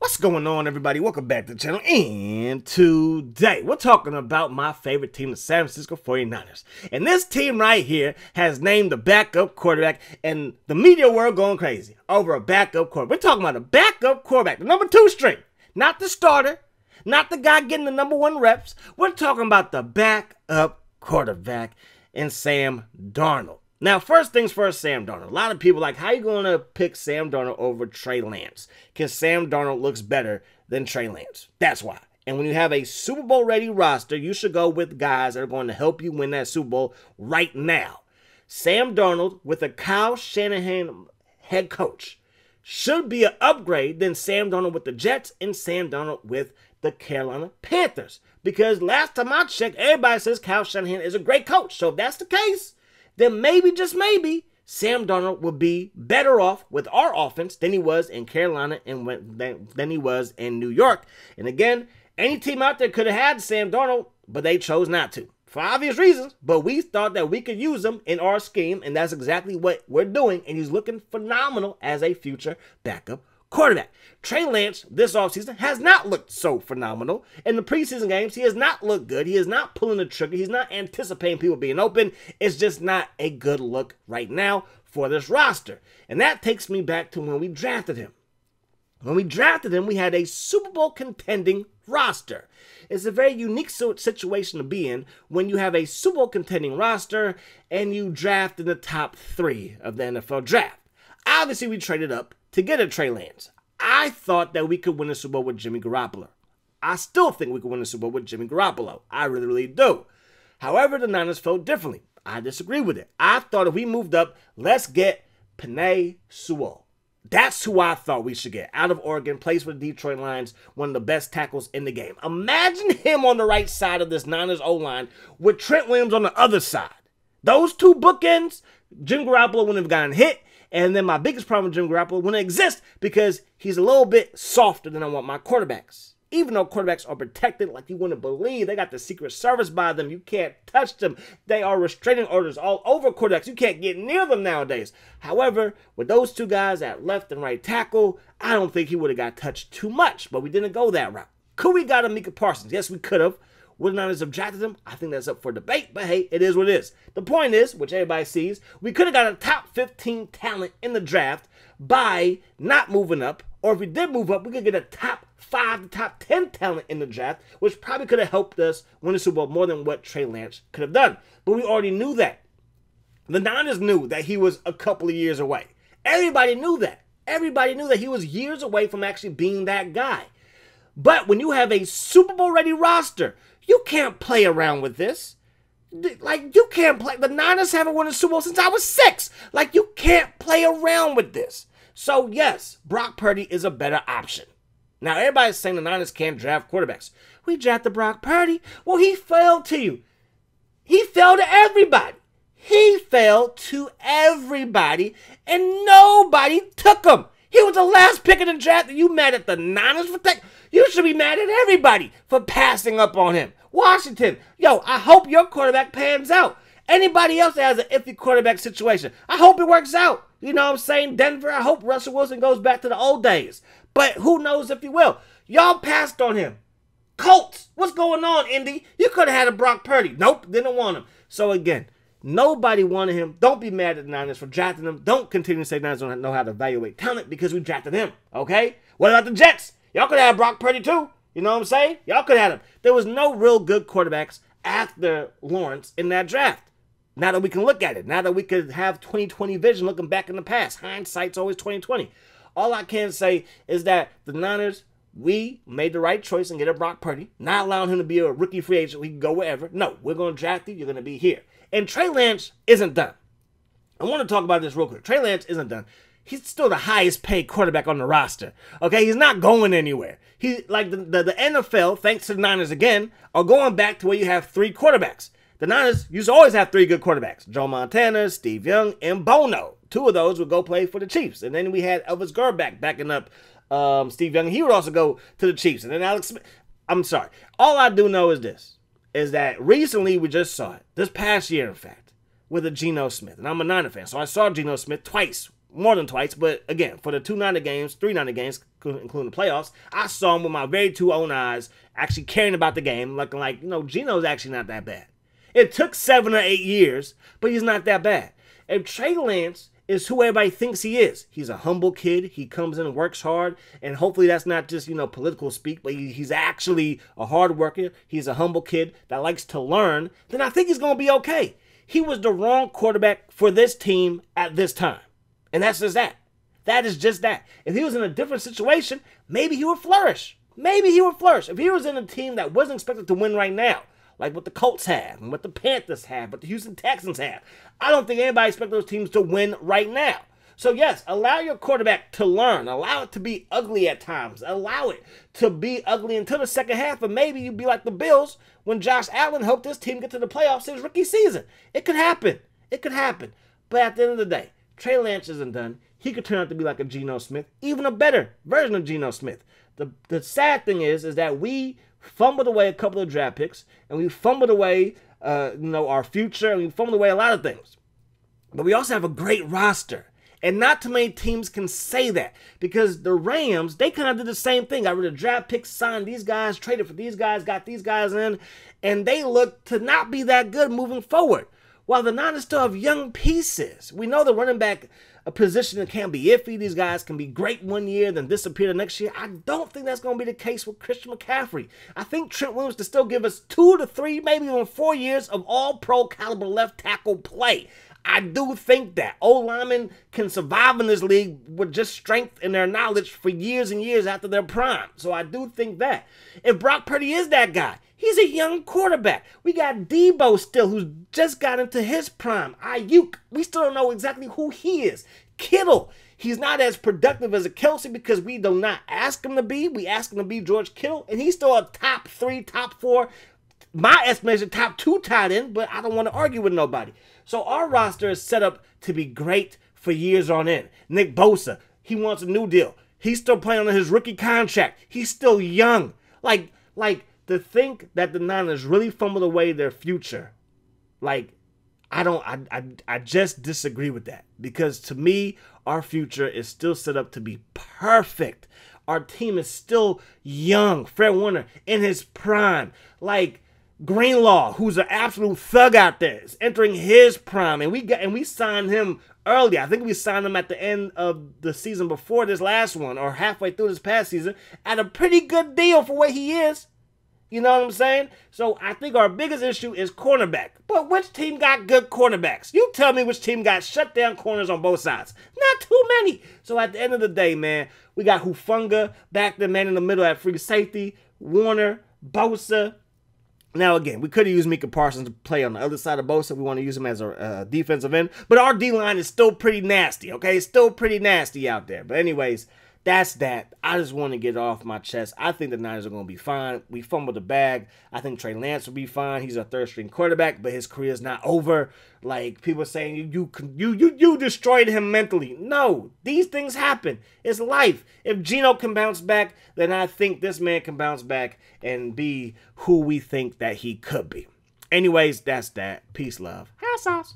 What's going on, everybody? Welcome back to the channel, and today we're talking about my favorite team, the San Francisco 49ers. And this team right here has named the backup quarterback, and the media world going crazy over a backup quarterback. We're talking about a backup quarterback, the number 2 string, not the starter, not the guy getting the number 1 reps. We're talking about the backup quarterback in Sam Darnold. Now, first things first, Sam Darnold. A lot of people are like, how you going to pick Sam Darnold over Trey Lance? Because Sam Darnold looks better than Trey Lance. That's why. And when you have a Super Bowl ready roster, you should go with guys that are going to help you win that Super Bowl right now. Sam Darnold with a Kyle Shanahan head coach should be an upgrade than Sam Darnold with the Jets and Sam Darnold with the Carolina Panthers. Because last time I checked, everybody says Kyle Shanahan is a great coach. So if that's the case, then maybe, just maybe, Sam Darnold will be better off with our offense than he was in Carolina and than he was in New York. And again, any team out there could have had Sam Darnold, but they chose not to. For obvious reasons, but we thought that we could use him in our scheme, and that's exactly what we're doing, and he's looking phenomenal as a future backup quarterback. Trey Lance this offseason has not looked so phenomenal. In the preseason games, he has not looked good. He is not pulling the trigger. He's not anticipating people being open. It's just not a good look right now for this roster. And that takes me back to when we drafted him. When we drafted him, we had a Super Bowl contending roster. It's a very unique situation to be in when you have a Super Bowl contending roster and you draft in the top 3 of the NFL draft. Obviously, we traded up to get a Trey Lance. I thought that we could win a Super Bowl with Jimmy Garoppolo. I still think we could win a Super Bowl with Jimmy Garoppolo. I really, really do. However, the Niners felt differently. I disagree with it. I thought if we moved up, let's get Penei Sewell. That's who I thought we should get. Out of Oregon, plays for the Detroit Lions, one of the best tackles in the game. Imagine him on the right side of this Niners O-line with Trent Williams on the other side. Those two bookends, Jim Garoppolo wouldn't have gotten hit. And then my biggest problem with Jim Garoppolo wouldn't exist because he's a little bit softer than I want my quarterbacks. Even though quarterbacks are protected like you wouldn't believe, they got the Secret Service by them. You can't touch them. They are restraining orders all over quarterbacks. You can't get near them nowadays. However, with those two guys at left and right tackle, I don't think he would have got touched too much, but we didn't go that route. Could we got Micah Parsons? Yes, we could have. Would not have drafted him? I think that's up for debate, but hey, it is what it is. The point is, which everybody sees, we could have got a top 15 talent in the draft by not moving up, or if we did move up, we could get a top 5 to top 10 talent in the draft, which probably could have helped us win the Super Bowl more than what Trey Lance could have done. But we already knew that. The Niners knew that he was a couple of years away. Everybody knew that. Everybody knew that he was years away from actually being that guy. But when you have a Super Bowl ready roster, you can't play around with this. Like, you can't play. The Niners haven't won a Super Bowl since I was 6. Like, you can't play around with this. So, yes, Brock Purdy is a better option. Now, everybody's saying the Niners can't draft quarterbacks. We drafted Brock Purdy. Well, he failed to you. He failed to everybody. He failed to everybody, and nobody took him. He was the last pick in the draft, and you mad at the Niners for taking? You should be mad at everybody for passing up on him. Washington, yo, I hope your quarterback pans out. Anybody else that has an iffy quarterback situation, I hope it works out. You know what I'm saying? Denver, I hope Russell Wilson goes back to the old days. But who knows if he will. Y'all passed on him. Colts, what's going on, Indy? You could have had a Brock Purdy. Nope, didn't want him. So again, nobody wanted him. Don't be mad at the Niners for drafting him. Don't continue to say Niners don't know how to evaluate talent because we drafted him, okay? What about the Jets? Y'all could have Brock Purdy too. You know what I'm saying? Y'all could have him. There was no real good quarterbacks after Lawrence in that draft. Now that we can look at it. Now that we could have 2020 vision looking back in the past. Hindsight's always 2020. All I can say is that the Niners, we made the right choice and get a Brock Purdy. Not allowing him to be a rookie free agent. We can go wherever. No, we're going to draft you. You're going to be here. And Trey Lance isn't done. I want to talk about this real quick. Trey Lance isn't done. He's still the highest paid quarterback on the roster. Okay, he's not going anywhere. He like the NFL, thanks to the Niners again, are going back to where you have 3 quarterbacks. The Niners used to always have 3 good quarterbacks: Joe Montana, Steve Young, and Bono. 2 of those would go play for the Chiefs, and then we had Elvis Grbac backing up Steve Young. He would also go to the Chiefs, and then Alex Smith. I'm sorry. All I do know is this: is that recently we just saw it this past year, in fact, with a Geno Smith, and I'm a Niner fan, so I saw Geno Smith twice more than twice, but again, for the 290 games, 390 games, including the playoffs, I saw him with my very two own eyes, actually caring about the game, looking like, Geno's actually not that bad. It took 7 or 8 years, but he's not that bad. And Trey Lance is who everybody thinks he is. He's a humble kid. He comes in and works hard, and hopefully that's not just, political speak, but he's actually a hard worker. He's a humble kid that likes to learn. Then I think he's going to be okay. He was the wrong quarterback for this team at this time. And that's just that. That is just that. If he was in a different situation, maybe he would flourish. Maybe he would flourish. If he was in a team that wasn't expected to win right now, like what the Colts have, and what the Panthers have, what the Houston Texans have, I don't think anybody expects those teams to win right now. So yes, allow your quarterback to learn. Allow it to be ugly at times. Allow it to be ugly until the second half, and maybe you'd be like the Bills when Josh Allen helped this team get to the playoffs his rookie season. It could happen. It could happen. But at the end of the day, Trey Lance isn't done. He could turn out to be like a Geno Smith, even a better version of Geno Smith. The sad thing is that we fumbled away a couple of draft picks, and we fumbled away, our future, and we fumbled away a lot of things. But we also have a great roster. And not too many teams can say that, because the Rams, they kind of did the same thing. Got rid of draft picks, signed these guys, traded for these guys, got these guys in, and they look to not be that good moving forward. While the Niners still have young pieces. We know the running back position can be iffy. These guys can be great one year, then disappear the next year. I don't think that's going to be the case with Christian McCaffrey. I think Trent Williams can still give us 2 to 3, maybe even 4 years of all-pro caliber left tackle play. I do think that old linemen can survive in this league with just strength and their knowledge for years and years after their prime. So I do think that. If Brock Purdy is that guy, he's a young quarterback. We got Debo still, who's just got into his prime. Ayuk, we still don't know exactly who he is. Kittle, he's not as productive as a Kelsey because we do not ask him to be. We ask him to be George Kittle, and he's still a top 3, top 4, my estimation, top 2 tight end, but I don't want to argue with nobody. So our roster is set up to be great for years on end. Nick Bosa, he wants a new deal. He's still playing on his rookie contract. He's still young. Like to think that the Niners really fumbled away their future, I just disagree with that. Because to me, our future is still set up to be perfect. Our team is still young. Fred Warner in his prime. Greenlaw, who's an absolute thug out there, is entering his prime, and we signed him early. I think we signed him at the end of the season before this last one, or halfway through this past season, at a pretty good deal for where he is. You know what I'm saying? So I think our biggest issue is cornerback. But which team got good cornerbacks? You tell me which team got shut down corners on both sides. Not too many. So at the end of the day, man, we got Hufanga back there, man, in the middle at free safety, Warner, Bosa. Now, again, we could have used Micah Parsons to play on the other side of Bosa. We want to use him as a defensive end. But our D-line is still pretty nasty, okay? It's still pretty nasty out there. But anyways, that's that. I just want to get it off my chest. I think the Niners are going to be fine. We fumbled the bag. I think Trey Lance will be fine. He's a third-string quarterback, but his career is not over. People saying you destroyed him mentally. No, these things happen. It's life. If Geno can bounce back, then I think this man can bounce back and be who we think that he could be. Anyways, that's that. Peace, love. Hot sauce.